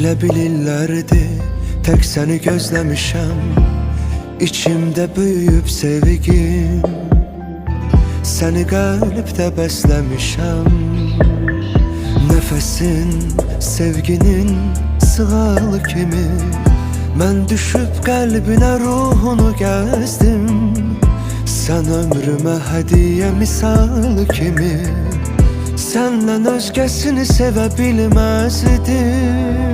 elə bilirlərdi, tək səni gözləmişəm. İçimdə böyüyüb sevgim, səni qəlbdə bəsləmişəm. Nəfəsin, sevginin sığalı kimi mən düşüb qəlbinə ruhunu gəzdim. Sən ömrümə hədiyyə misalı kimi, səndən özgəsini sevə bilməzdim.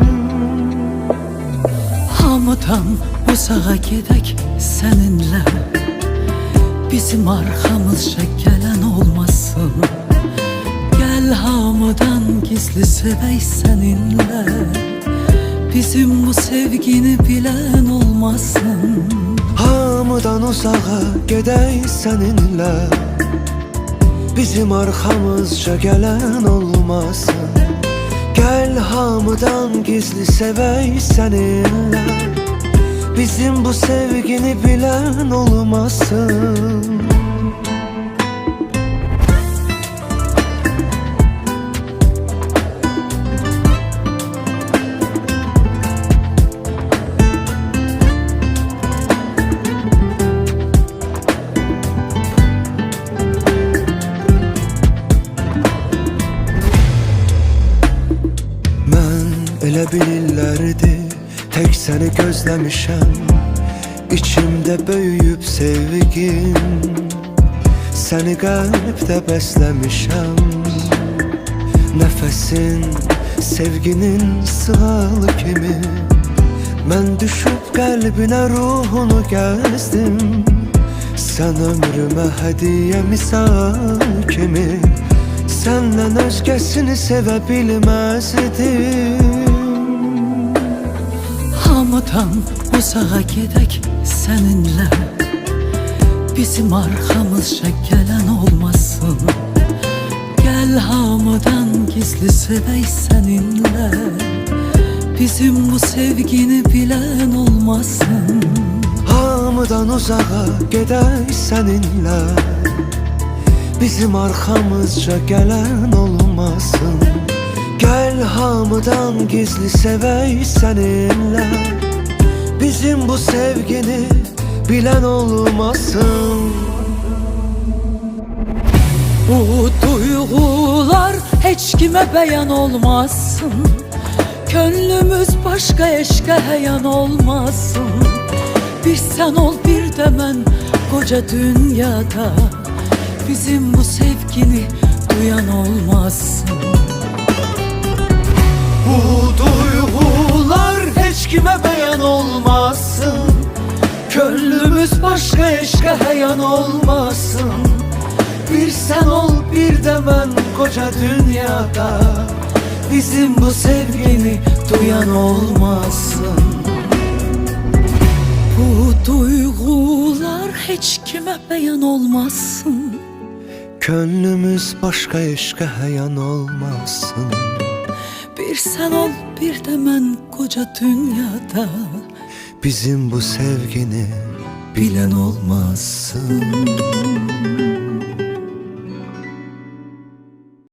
Hamıdan uzağa gedək səninlə, bizim arxamızca gələn olmasın. Gəl hamıdan gizli sevək səninlə, bizim bu sevgini bilən olmasın. Hamıdan uzağa gedək səninlə, bizim arxamızca gələn olmasın. Gəl hamıdan gizli sevək səninlə, bizim bu sevgini bilən olmasın. Elə bilirlərdi, tək səni gözləmişəm. İçimdə böyüyüb sevgim, səni qəlbdə bəsləmişəm. Nəfəsin, sevginin sığalı kimi mən düşüb qəlbinə ruhunu gəzdim. Sən ömrümə hədiyyə misal kimi, səndən özgəsini sevə bilməzdim. Hamıdan uzağa gedək səninlə, bizim arxamızca gələn olmasın. Gəl hamıdan gizli sevək səninlə, bizim bu sevgini bilən olmasın. Hamıdan uzağa gedək səninlə, bizim arxamızca gələn olmasın. Gəl hamıdan gizli sevək səninlə, bizim bu sevgini bilən olmasın. Bu duyğular heç kimə bəyan olmasın. Könlümüz başqa eşqə həyan olmasın. Bir sən ol, bir də mən qoca dünyada, bizim bu sevgini duyan olmasın. Bu duyğular heç kimə bəyan olmasın. Könlümüz başqa eşqə həyan olmasın. Bir sən ol, bir də mən qoca dünyada, bizim bu sevgini duyan olmasın. Bu duyğular heç kimə bəyan olmasın. Könlümüz başqa eşqə həyan olmasın. Bir sən ol, bir də mən qoca dünyada, bizim bu sevgini bilən olmasın.